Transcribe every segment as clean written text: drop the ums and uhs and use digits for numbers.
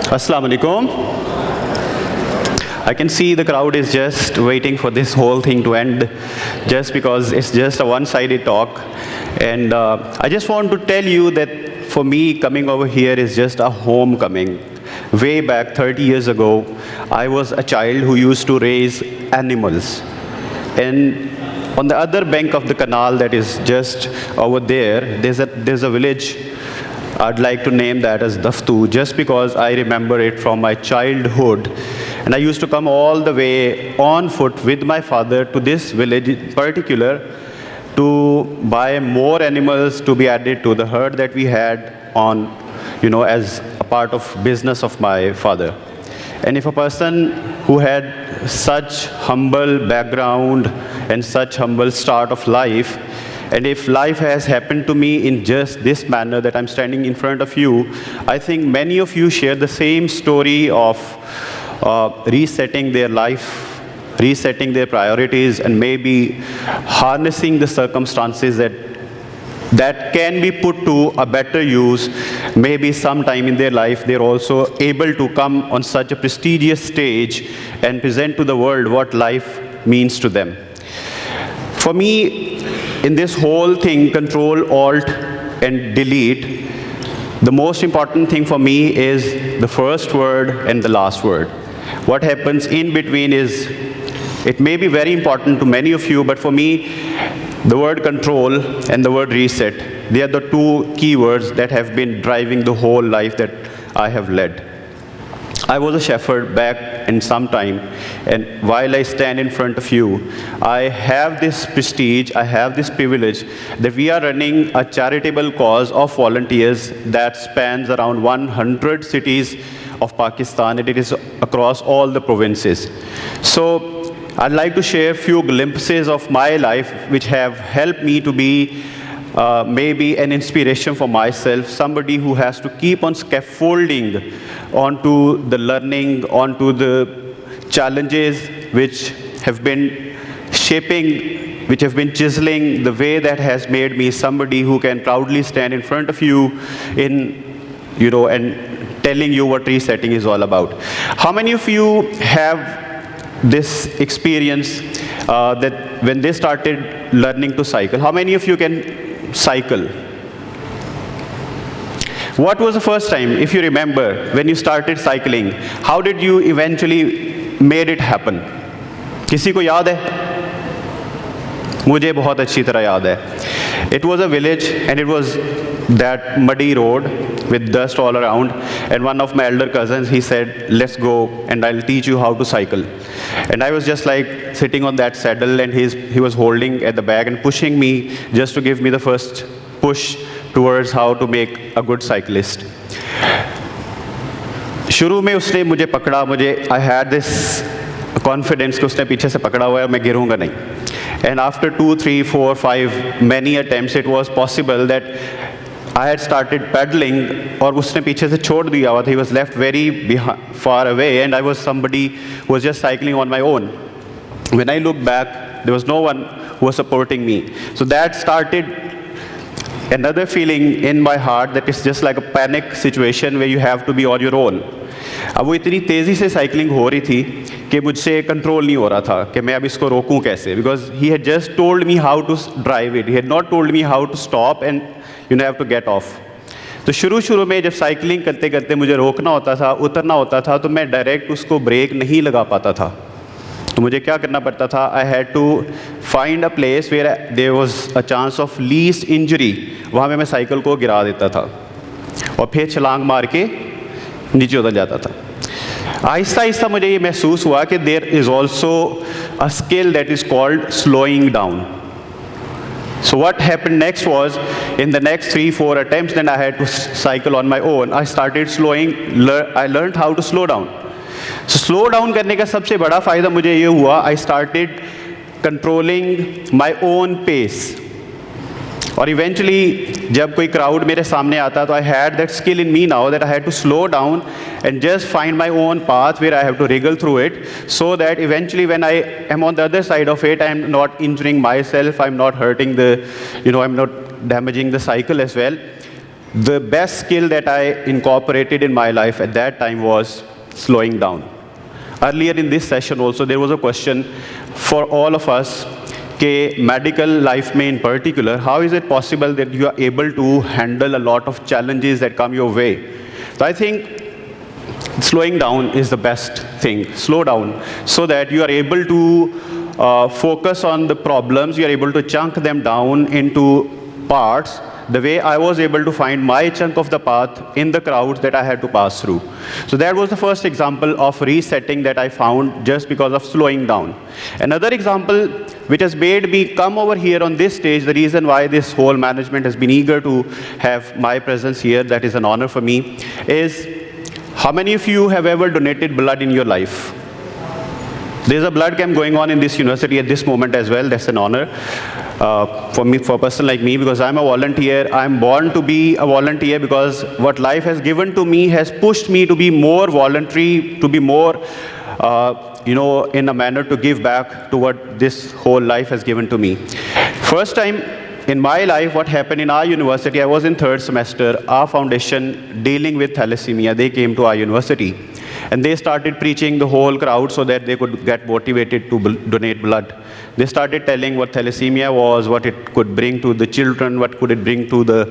Assalamu alaikum. I can see the crowd is just waiting for this whole thing to end just because it's just a one-sided talk. And I just want to tell you that for me, coming over here is just a homecoming. Way back 30 years ago, I was a child who used to raise animals. And on the other bank of the canal that is just over there, there's a village. I'd like to name that as Daftu, just because I remember it from my childhood. And I used to come all the way on foot with my father to this village in particular to buy more animals to be added to the herd that we had on, as a part of business of my father. And if a person who had such humble background and such humble start of life, and if life has happened to me in just this manner that I'm standing in front of you, I think many of you share the same story of resetting their life, resetting their priorities, and maybe harnessing the circumstances that can be put to a better use. Maybe sometime in their life they're also able to come on such a prestigious stage and present to the world what life means to them. For me, in this whole thing, Control, Alt, and Delete, the most important thing for me is the first word and the last word. What happens in between is, it may be very important to many of you, but for me, the word control and the word reset, they are the two key words that have been driving the whole life that I have led. I was a shepherd back in some time, and while I stand in front of you, I have this prestige, I have this privilege that we are running a charitable cause of volunteers that spans around 100 cities of Pakistan, and it is across all the provinces. So I'd like to share a few glimpses of my life which have helped me to be maybe an inspiration for myself, somebody who has to keep on scaffolding onto the learning, onto the challenges which have been shaping, which have been chiseling the way that has made me somebody who can proudly stand in front of you and telling you what resetting is all about. How many of you have this experience that when they started learning to cycle, how many of you can cycle? What was the first time, if you remember, when you started cycling? How did you eventually made it happen? किसी को याद है? मुझे बहुत अच्छी तरह याद है. It was a village, and it was that muddy road with dust all around. And one of my elder cousins, he said, "Let's go, and I'll teach you how to cycle." And I was just like sitting on that saddle, and he was holding at the back and pushing me just to give me the first push towards how to make a good cyclist. शुरू में उसने मुझे पकड़ा, I had this confidence कि उसने पीछे से पकड़ा हुआ है, मैं गिरूंगा नहीं. And after 2, 3, 4, 5 many attempts, it was possible that I had started pedaling, और उसने पीछे से छोड़ दिया हुआ था. He was left very far away, and I was somebody who was just cycling on my own. When I looked back, there was no one who was supporting me. So that started another feeling in my heart that is just like a panic situation where you have to be on your own. अब वो इतनी तेज़ी से cycling हो रही थी कि मुझसे कंट्रोल नहीं हो रहा था कि मैं अब इसको रोकूं कैसे. Because he had just told me how to drive it. He had not told me how to stop and have to get off. तो शुरू में जब साइकिलिंग करते करते मुझे रोकना होता था, उतरना होता था, तो मैं डायरेक्ट उसको ब्रेक नहीं लगा पाता था. तो मुझे क्या करना पड़ता था? I had to find a place where there was a chance of least injury. वहाँ पे मैं साइकिल को गिरा देता था और फिर छलांग मार के नीचे उतर जाता था. आहिस्ता आहिस्ता मुझे ये महसूस हुआ कि there is also a skill that is called slowing down. So what happened next was, in the next 3, 4 attempts, then I had to cycle on my own. I started I learned how to slow down. So slow down करने का सबसे बड़ा फ़ायदा मुझे ये हुआ, I started controlling my own pace. और eventually जब कोई crowd मेरे सामने आता, तो I had that skill in me now that I had to slow down and just find my own path where I have to wriggle through it, so that eventually when I am on the other side of it, I am not injuring myself, I'm not hurting I'm not damaging the cycle as well. the best skill that I incorporated in my life at that time was slowing down. Earlier in this session also, there was a question for all of us, medical life में in particular, how is it possible that you are able to handle a lot of challenges that come your way? So I think slowing down is the best thing. Slow down so that you are able to focus on the problems, you are able to chunk them down into parts, the way I was able to find my chunk of the path in the crowds that I had to pass through. So that was the first example of resetting that I found just because of slowing down. Another example which has made me come over here on this stage, the reason why this whole management has been eager to have my presence here, that is an honor for me, is how many of you have ever donated blood in your life? There's a blood camp going on in this university at this moment as well. That's an honor for me, for a person like me, because I'm a volunteer. I'm born to be a volunteer because what life has given to me has pushed me to be more voluntary, to be more, in a manner to give back to what this whole life has given to me. First time in my life, what happened in our university, I was in third semester, our foundation dealing with thalassemia, they came to our university. And they started preaching the whole crowd so that they could get motivated to donate blood. They started telling what thalassemia was, what it could bring to the children, what could it bring to the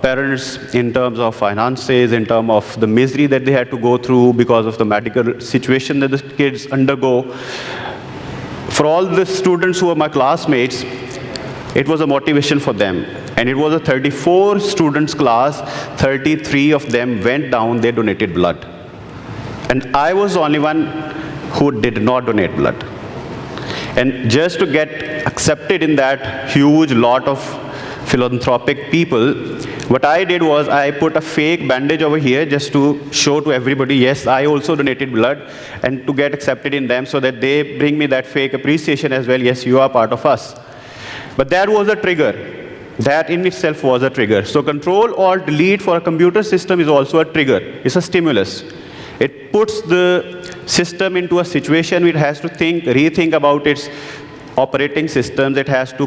parents in terms of finances, in terms of the misery that they had to go through because of the medical situation that the kids undergo. For all the students who were my classmates, it was a motivation for them. And it was a 34 students class, 33 of them went down, they donated blood. And I was the only one who did not donate blood. And just to get accepted in that huge lot of philanthropic people, what I did was I put a fake bandage over here just to show to everybody, yes, I also donated blood, and to get accepted in them so that they bring me that fake appreciation as well, yes, you are part of us. But that was a trigger. That in itself was a trigger. So Control-Alt-Delete for a computer system is also a trigger. It's a stimulus. It puts the system into a situation where it has to rethink about its operating systems. It has to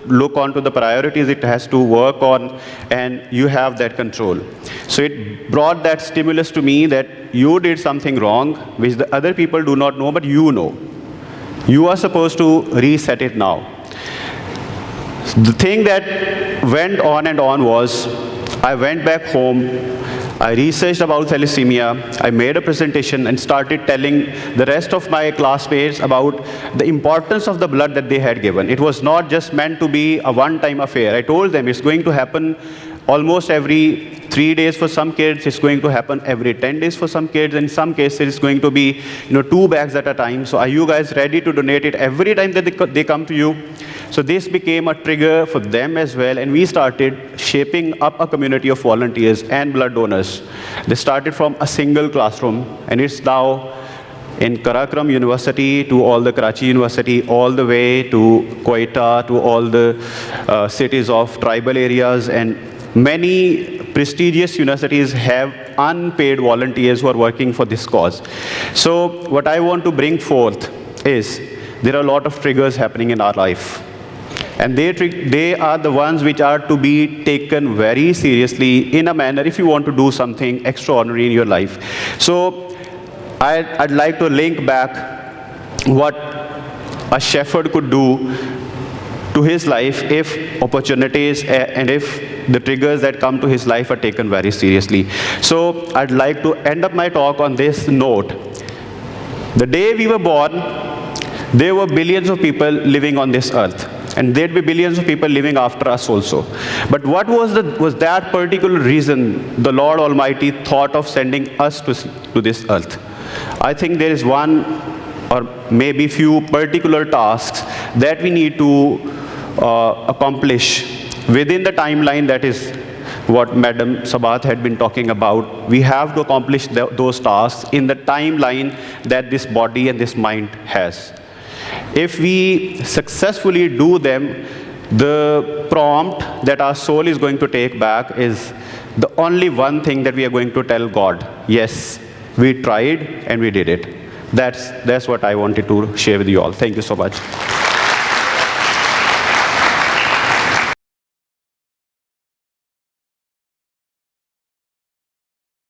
look onto the priorities it has to work on, and you have that control. So it brought that stimulus to me that you did something wrong, which the other people do not know, but you know. You are supposed to reset it now. The thing that went on and on was, I went back home, I researched about thalassemia, I made a presentation and started telling the rest of my classmates about the importance of the blood that they had given. It was not just meant to be a one-time affair. I told them it's going to happen almost every 3 days for some kids, it's going to happen every 10 days for some kids, in some cases it's going to be 2 bags at a time. So are you guys ready to donate it every time that they come to you? So this became a trigger for them as well, and we started shaping up a community of volunteers and blood donors. They started from a single classroom, and it's now in Karakoram University to all the Karachi University, all the way to Quetta, to all the cities of tribal areas, and many prestigious universities have unpaid volunteers who are working for this cause. So what I want to bring forth is there are a lot of triggers happening in our life. And they are the ones which are to be taken very seriously in a manner if you want to do something extraordinary in your life. So I'd like to link back what a shepherd could do to his life if opportunities and if the triggers that come to his life are taken very seriously. So I'd like to end up my talk on this note. The day we were born, there were billions of people living on this earth. And there'd be billions of people living after us also. But what was that particular reason the Lord Almighty thought of sending us to this earth? I think there is one or maybe few particular tasks that we need to accomplish within the timeline that is what Madam Sabat had been talking about. We have to accomplish those tasks in the timeline that this body and this mind has. If we successfully do them, the prompt that our soul is going to take back is the only one thing that we are going to tell God. Yes, we tried and we did it. That's what I wanted to share with you all. Thank you so much.